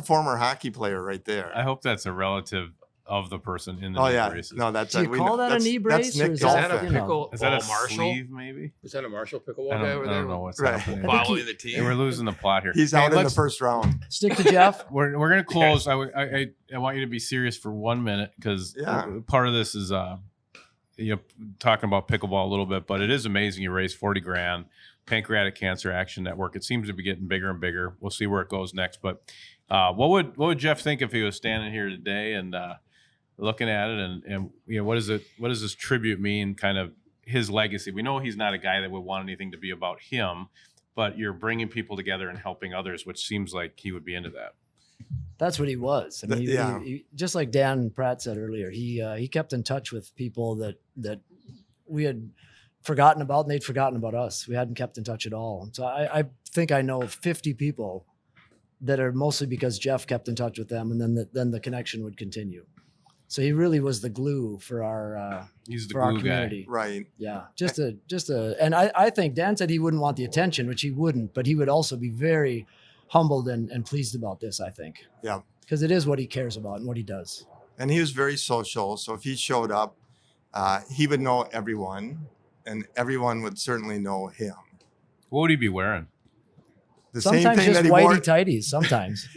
former hockey player right there. I hope that's a relative of the person in the Oh knee yeah, braces. no, that's Do you call that a knee brace, That's or Nick is Is that a Dolphin. you know, pickle Is that a Marshall? sleeve maybe? Is that a Marshall pickleball I guy don't, over I there? don't know what's Right. happening. Following the Hey, team. we're losing the plot here. He's Hey, out in the let's- first round. stick to Jeff? We're gonna close. I want you to be serious for 1 minute because Yeah. part of this is talking about pickleball a little bit, but it is amazing. You raised 40 grand. Pancreatic Cancer Action Network. It seems to be getting bigger and bigger. We'll see where it goes next. But what would Jeff think if he was standing here today and looking at it and what does this tribute mean? Kind of his legacy. We know he's not a guy that would want anything to be about him, but you're bringing people together and helping others, which seems like he would be into that. That's what he was. I mean, Yeah. he, just like Dan Pratt said earlier, he kept in touch with people that we had forgotten about, and they'd forgotten about us. We hadn't kept in touch at all. So I think I know 50 people that are mostly because Jeff kept in touch with them, and then the connection would continue. So he really was the glue for our He's the for our glue guy. community. Right. Yeah, and I think Dan said he wouldn't want the attention, which he wouldn't, but he would also be very humbled and pleased about this, I think. Yeah. Because it is what he cares about and what he does. And he was very social. So if he showed up, he would know everyone, and everyone would certainly know him. What would he be wearing? The Sometimes same thing just that he whitey wore. tighties. Sometimes,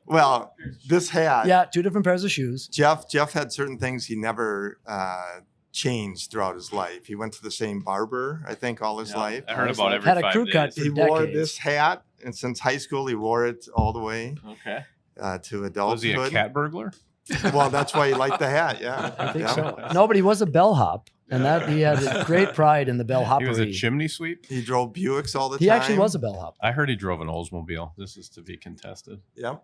Well, this hat. yeah, 2 different pairs of shoes. Jeff had certain things he never changed throughout his life. He went to the same barber, I think, all his life. I heard about every Had a 5 crew days. cut. He for wore decades. this hat, and since high school, he wore it all the way Okay. to Was he a adulthood. cat burglar? Well, that's why he liked the hat. Yeah, I think yeah. so. No, but he was a bellhop, and that he had great pride in the He was a bellhoppery. chimney sweep. He drove Buicks all the He time. actually was a bellhop. I heard he drove an Oldsmobile. This is to be contested. Yep.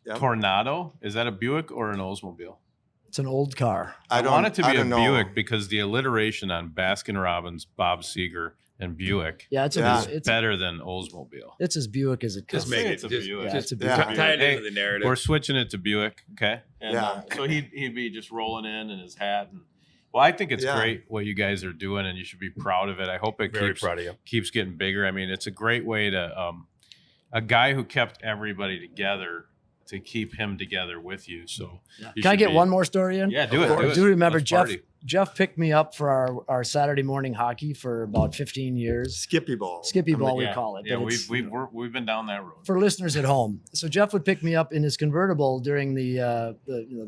Yep. Tornado? Is that a Buick or an Oldsmobile? It's an old car. I want it to I be a don't know. Buick because the alliteration on Baskin Robbins, Bob Seger, and Buick Yeah, it's Yeah. a it's better than Oldsmobile. it's as Buick as it Just comes. make It's it. a Just, Buick. Yeah, it's a just Buick. tie it Hey, into the narrative. We're switching it to Buick, okay? And, Yeah. So he'd be just rolling in his hat. And, well, I think it's Yeah. great what you guys are doing, and you should be proud of it. I hope it Very keeps proud of you. keeps getting bigger. I mean, it's a great way to a guy who kept everybody together to keep him together with you. So you Can I should get be- one more story in? Yeah, do it. I Do it. do remember Let's Jeff. party. Jeff picked me up for our Saturday morning hockey for about 15 years. Skippy ball. Skippy ball, we Yeah, call it. Yeah, but it's, we've been down that road. for listeners at home. So Jeff would pick me up in his convertible during the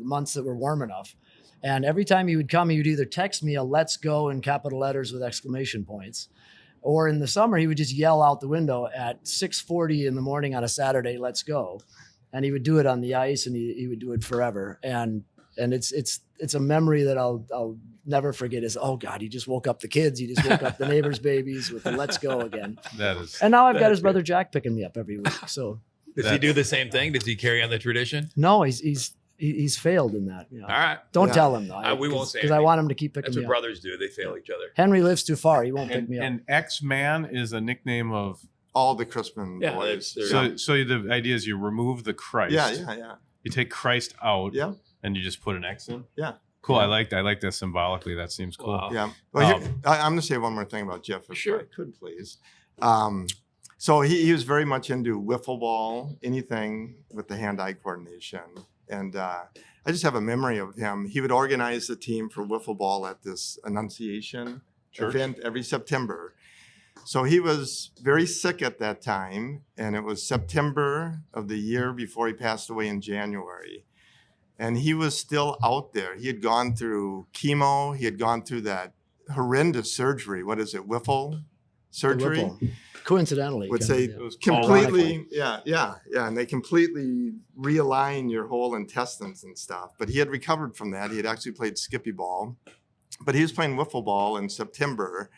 months that were warm enough. And every time he would come, he would either text me a "Let's go" in capital letters with exclamation points, or in the summer he would just yell out the window at 6:40 in the morning on a Saturday, "Let's go," and he would do it on the ice, and he would do it forever. And it's a memory that I'll never forget. Is, oh God, he just woke up the kids, he just woke up the neighbors' babies with the "Let's go" again. That is. And now I've got his brother Jack picking me up every week. So Does he do the same thing? Does he carry on the tradition? no, he's failed in that. You know. All right. Don't Yeah. tell him though. We won't say because I anything. want him to keep picking That's me what up. brothers do. They fail each other. Henry lives too far. He won't pick And, me up. and X-Man is a nickname of. All the Crispin Yeah, boys. they're- So the idea is you remove the Christ. Yeah. You take Christ out. Yeah. And you just put an X in. Yeah. Cool. Yeah. I like that symbolically. That seems cool. Wow. Yeah. Well, Um, I'm going to say one more thing about Jeff, if Sure. I could, please. So he was very much into wiffle ball, anything with the hand-eye coordination. And I just have a memory of him. He would organize the team for wiffle ball at this Annunciation Church. event every September. So he was very sick at that time, and it was September of the year before he passed away in January. And he was still out there. He had gone through chemo. He had gone through that horrendous surgery. What is it? Wiffle The surgery? Whipple. Coincidentally. Would kind say of, yeah. It was completely, yeah. And they completely realign your whole intestines and stuff. But he had recovered from that. He had actually played skippy ball, but he was playing wiffle ball in September.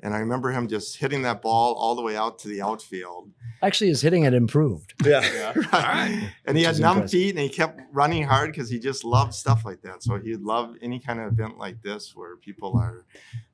And I remember him just hitting that ball all the way out to the outfield. Actually, his hitting had improved. Yeah. Right. And he Which had is numb impressive. feet, and he kept running hard because he just loved stuff like that. So he'd love any kind of event like this where people are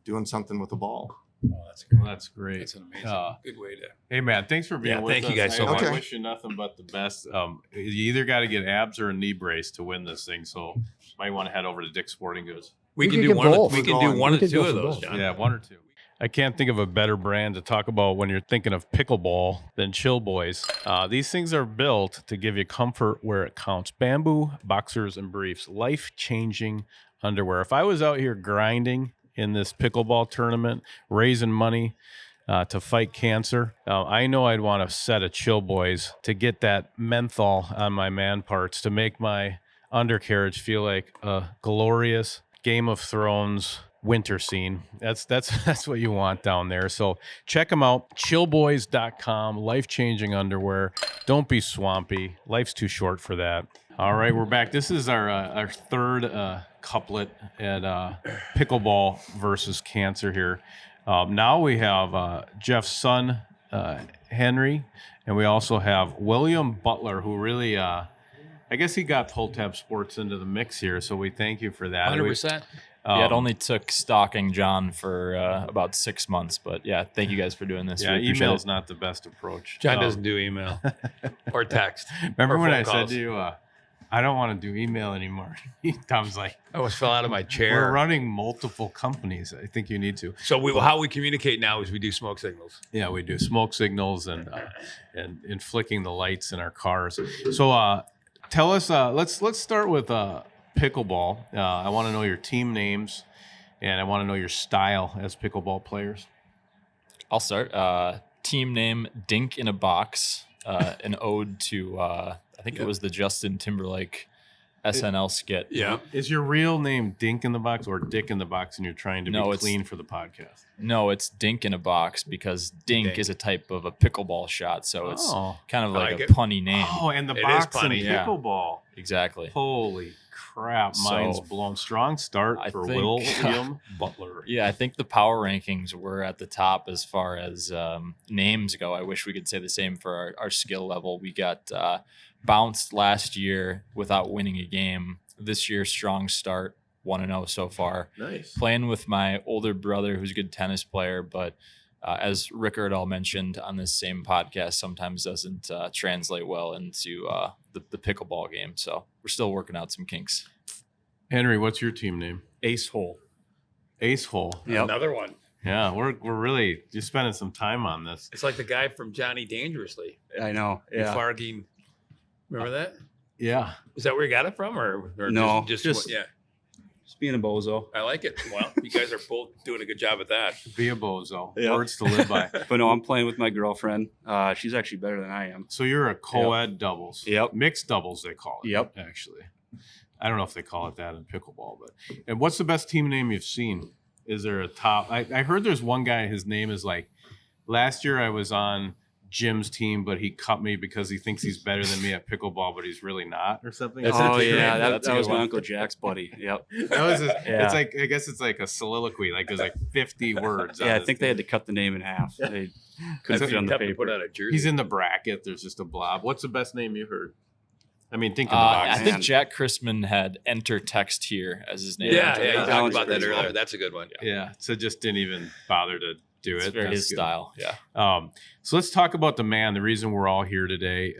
doing something with the ball. Oh, that's great. Well, that's great. That's an amazing. Uh, Good way to. Hey man, thanks for being Yeah, with thank us. you guys so I, much. I wish you nothing but the best. You either got to get abs or a knee brace to win this thing. So might want to head over to Dick's Sporting Goods. We We can could do get one. Of, both. we can We're do going. one We of could two go of for those, both. John. Yeah, one or two. I can't think of a better brand to talk about when you're thinking of pickleball than Chill Boys. These things are built to give you comfort where it counts. Bamboo boxers and briefs, life-changing underwear. If I was out here grinding in this pickleball tournament, raising money to fight cancer, I know I'd want a set of Chill Boys to get that menthol on my man parts to make my undercarriage feel like a glorious Game of Thrones winter scene. That's what you want down there. So check them out. Chillboys.com. Life-changing underwear. Don't be swampy. Life's too short for that. All right, we're back. This is our third couplet at pickleball versus cancer here. Now we have Jeff's son, Henry, and we also have William Butler, who really, I guess he got Pull Tab Sports into the mix here. So we thank you for that. 100%. Yeah, it only took stalking John for about 6 months, but yeah, thank you guys for doing this. Yeah, We appreciate email's it. not the best approach. John doesn't do email or text. Remember or when phone I calls. said to you, I don't want to do email anymore? Tom's like, I almost fell out of my we're chair. running multiple companies. I think you need to. So how we communicate now is we do smoke signals. Yeah, we do smoke signals and flicking the lights in our cars. So tell us. Let's start with pickleball. I want to know your team names, and I want to know your style as pickleball players. I'll start. Team name Dink in a Box, an ode to, I think it was the Justin Timberlake SNL skit. Yeah. Is your real name Dink in the Box or Dick in the Box, and you're trying to No, be it's- clean for the podcast? No, it's Dink in a Box because Dink, Dink. is a type of a pickleball shot, so it's kind of I like like a it. punny name. Oh, and the It is box and funny, yeah. pickleball. Exactly. Holy crap, mine's So, blown. Strong start I for think- William Butler. Yeah, I think the power rankings were at the top as far as names go. I wish we could say the same for our skill level. We got bounced last year without winning a game. This year, strong start, 1-0 so far. Nice. Playing with my older brother, who's a good tennis player, but as Rickard all mentioned on this same podcast, sometimes doesn't translate well into the pickleball game. So we're still working out some kinks. Henry, what's your team name? Ace hole. Ace Hole. Yep. Another one. Yeah, we're really you're spending some time on this. It's like the guy from Johnny Dangerously. I know. Yeah. Farging. Remember that? Yeah. Is that where you got it from, or No, just just- Just being a bozo. I like it. Well, you guys are both doing a good job at that. Be a bozo. Yep. Words to live by. But no, I'm playing with my girlfriend. She's actually better than I am. So you're a co-ed doubles. Yep. Mixed doubles, they call it. Yep. Actually. I don't know if they call it that in pickleball, but and what's the best team name you've seen? Is there a top? I heard there's one guy, his name is like, last year I was on Jim's team, but he cut me because he thinks he's better than me at pickleball, but he's really not, or something. Oh Is that true? yeah, That's a that good was my one. Uncle Jack's buddy. Yep. That was his, Yeah. It's like, I guess it's like a soliloquy. Like there's like 50 words. Yeah, on I this think they thing. had to cut the name in half. They I couldn't think fit on you the have to paper. put out a jersey. He's in the bracket. There's just a blob. What's the best name you heard? I mean, think of the I box. man. think Jack Chrisman had enter text here as his name. yeah, Yeah, you that talked one's about that pretty earlier. cool. That's a good one. Yeah, so just didn't even bother to do It's it. very That's his good. style. Yeah. So let's talk about the man. The reason we're all here today,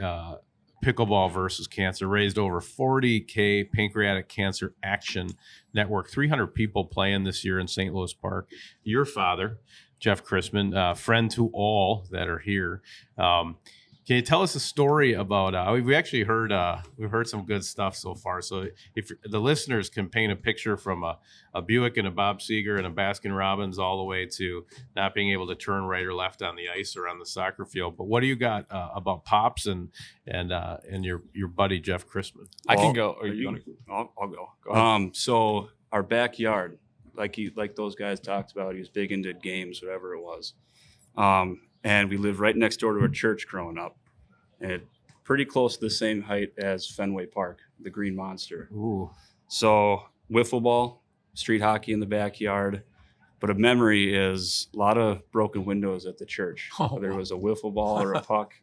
pickleball versus cancer, raised over 40K Pancreatic Cancer Action Network. 300 people playing this year in St. Louis Park. Your father, Jeff Chrisman, friend to all that are here. Can you tell us a story about? We actually heard we've heard some good stuff so far. So if the listeners can paint a picture from a Buick and a Bob Seger and a Baskin Robbins all the way to not being able to turn right or left on the ice or on the soccer field. But what do you got about Pops and your buddy Jeff Chrisman? I can Well, go. Or are you you- wanna- I'll go. Go ahead. So our backyard, like those guys talked about, he was big into games, whatever it was. And we lived right next door to a church growing up, and pretty close to the same height as Fenway Park, the Green Monster. Ooh, So wiffle ball, street hockey in the backyard. But a memory is a lot of broken windows at the church. Oh, Whether it wow. was a wiffle ball or a puck.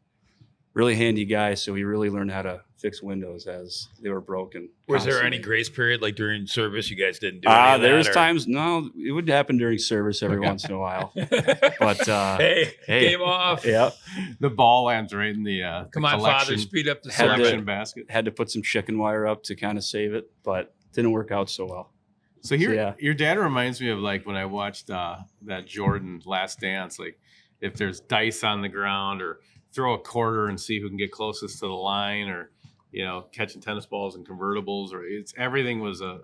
Really handy guy, so he really learned how to fix windows as they were broken. Was there any constantly. grace period, like during service, you guys didn't do any of There that, was or- times. No, it would happen during service every Okay. once in a while. But hey, hey. game off. yeah, the ball lands right in the Come on, collection, Father, speed up the Had to- service. collection basket. had to put some chicken wire up to kind of save it, but didn't work out so well. So here, yeah. your dad reminds me of like when I watched that Jordan Last Dance. Like if there's dice on the ground, or throw a quarter and see who can get closest to the line, or catching tennis balls and convertibles, or everything was a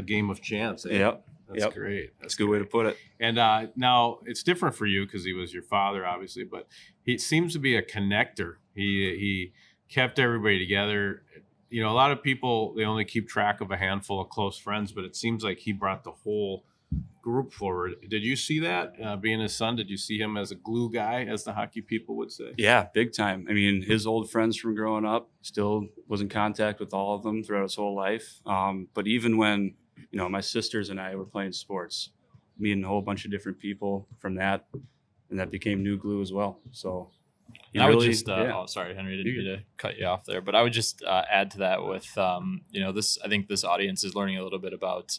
game of chance. Eh? Yep. That's great. That's a good way to put it. And now it's different for you because he was your father, obviously, but he seems to be a connector. He kept everybody together. A lot of people, they only keep track of a handful of close friends, but it seems like he brought the whole group forward. Did you see that? Being his son, did you see him as a glue guy, as the hockey people would say? Yeah, big time. I mean, his old friends from growing up, still was in contact with all of them throughout his whole life. But even when, my sisters and I were playing sports, meeting a whole bunch of different people from that, and that became new glue as well. So I would just, oh, sorry, Henry, didn't mean to cut you off there, but I would just add to that with, I think this audience is learning a little bit about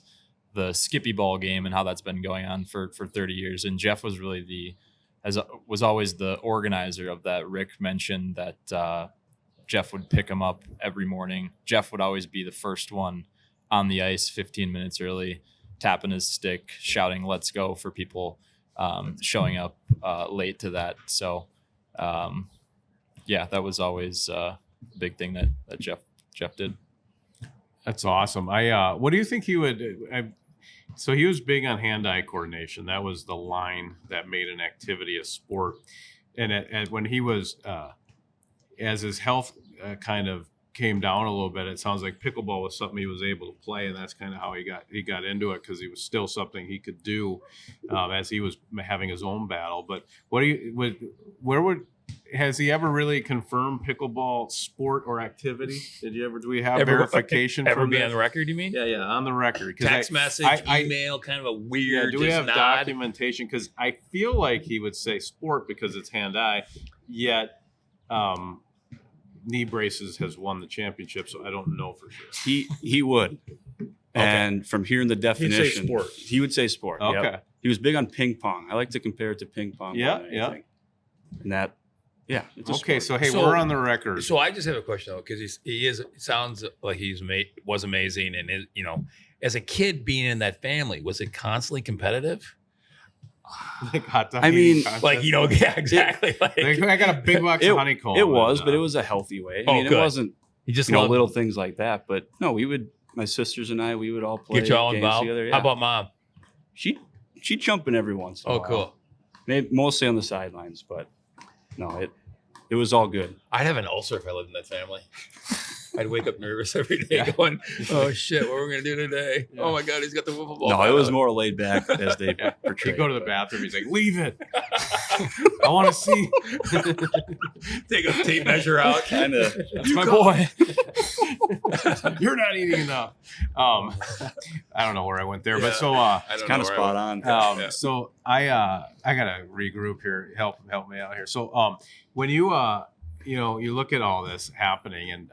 the Skippy ball game and how that's been going on for 30 years. And Jeff was really was always the organizer of that. Rick mentioned that Jeff would pick him up every morning. Jeff would always be the first one on the ice 15 minutes early, tapping his stick, shouting, "Let's go," for people showing up late to that. So, that was always a big thing that Jeff did. That's awesome. What do you think he would? So he was big on hand-eye coordination. That was the line that made an activity a sport. And when he was, as his health kind of came down a little bit, it sounds like pickleball was something he was able to play, and that's kind of how he got into it, because he was still something he could do as he was having his own battle. But has he ever really confirmed pickleball sport or activity? Do we have verification? Ever from be that? on the record, you mean? Yeah, on the record. Text message, email, kind of a weird. Do we have nod? documentation? Because I feel like he would say sport because it's hand-eye, yet knee braces has won the championship, so I don't know for sure. He would. And from hearing the definition, He'd say sport. He would say sport. Okay. Yep. He was big on ping pong. I like to compare it to ping pong. Yeah, more than anything. And that, it's a Okay, sport. so we're on the record. So I just have a question though, because it sounds like was amazing, and as a kid being in that family, was it constantly competitive? Like hot dog I mean, eating contest? Like yeah, exactly. I got a big box of honeycomb. It was, but it was a healthy way. I mean, good. it wasn't You just little things like that. But no, my sisters and I, we would all play get you all games involved. together. Yeah. How about mom? She'd jump in every once in a Oh, while. cool. Maybe mostly on the sidelines, but no, it was all good. I'd have an ulcer if I lived in that family. I'd wake up nervous every day, going, "Oh shit, what are we gonna do today? Yeah. Oh my god, he's got the wiffle ball." No, bat it was out." more laid back as they portrayed. He'd go to the but- bathroom. He's like, "Leave it. I want to see." Take a tape measure out. Kind of. That's my boy. You're not eating enough. I don't know where I went there, but so I don't It's know kind of where I spot went. on. Yeah. so I gotta regroup here. Help me out here. So when you you look at all this happening, and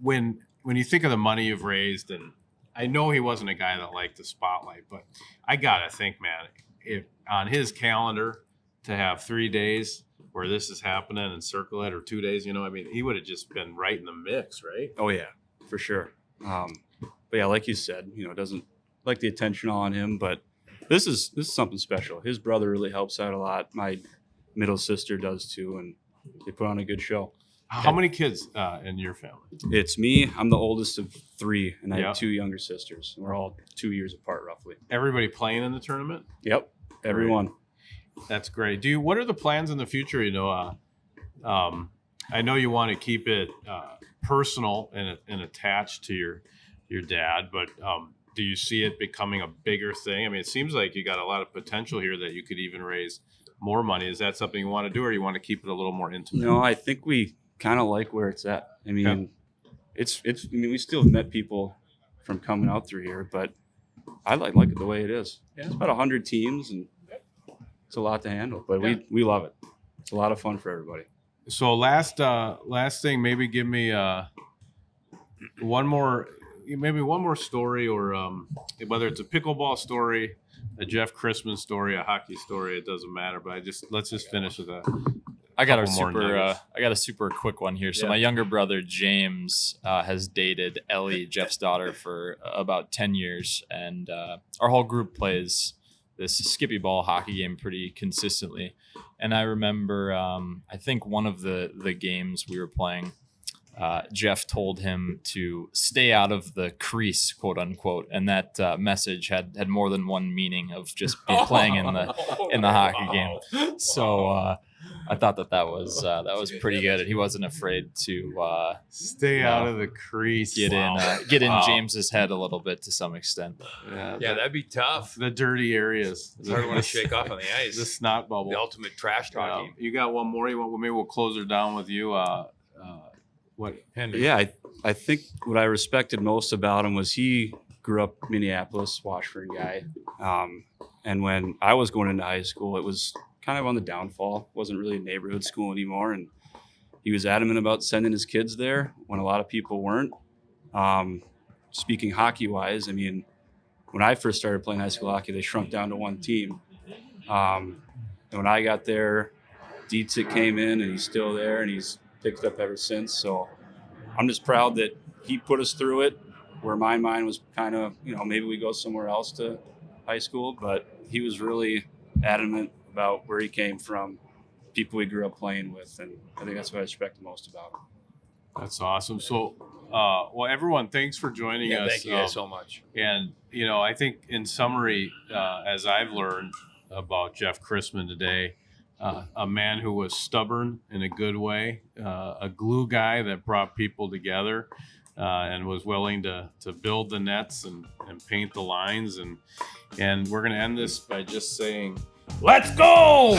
when you think of the money you've raised, and I know he wasn't a guy that liked the spotlight, but I gotta think, man, if on his calendar to have 3 days where this is happening and circle it, or 2 days, he would have just been right in the mix, right? Oh yeah, for sure. But yeah, like you said, doesn't like the attention on him, but this is something special. His brother really helps out a lot. My middle sister does too, and they put on a good show. How many kids in your family? It's me. I'm the oldest of 3, and I Yeah. have 2 younger sisters. We're all 2 years apart, roughly. Everybody playing in the tournament? Yep, everyone. That's great. What are the plans in the future? I know you want to keep it personal and attached to your dad, but do you see it becoming a bigger thing? I mean, it seems like you got a lot of potential here that you could even raise more money. Is that something you want to do, or you want to keep it a little more intimate? No, I think we kind of like where it's at. I mean, Okay. it's. I mean, we still have met people from coming out through here, but I like it the way it is. Yeah. It's about 100 teams, and it's a lot to handle. But we love it. It's a lot of fun for everybody. So last thing, maybe give me one more story, or whether it's a pickleball story, a Jeff Christman story, a hockey story, it doesn't matter. But let's just finish with I got a super quick one here. So Yeah. my younger brother James has dated Ellie, Jeff's daughter, for about 10 years, and our whole group plays this skippy ball hockey game pretty consistently. And I remember, I think one of the games we were playing, Jeff told him to stay out of the crease, quote unquote, and that message had more than one meaning of just playing in the hockey game. So I thought that was pretty good, and he wasn't afraid to Stay out of the crease. get in James's head a little bit to some extent. Yeah, Yeah, that'd be tough. the dirty areas. It's hard to shake off on the ice. The snot bubble. The ultimate trash talking. You got one more? Maybe we'll close her down with you. What? Henry. Yeah, I think what I respected most about him was he grew up Minneapolis, Washburn guy. And when I was going into high school, it was kind of on the downfall. It wasn't really a neighborhood school anymore. And he was adamant about sending his kids there when a lot of people weren't. Speaking hockey-wise, I mean, when I first started playing high school hockey, they shrunk down to one team. And when I got there, Dietzig came in, and he's still there, and he's picked it up ever since. So I'm just proud that he put us through it, where my mind was kind of, maybe we go somewhere else to high school, but he was really adamant about where he came from, people we grew up playing with, and I think that's what I respect the most about him. That's awesome. So, well, everyone, thanks for joining us. Thank you guys so much. And, I think in summary, as I've learned about Jeff Chrisman today, a man who was stubborn in a good way, a glue guy that brought people together, and was willing to build the nets and paint the lines. And we're going to end this by just saying, let's go!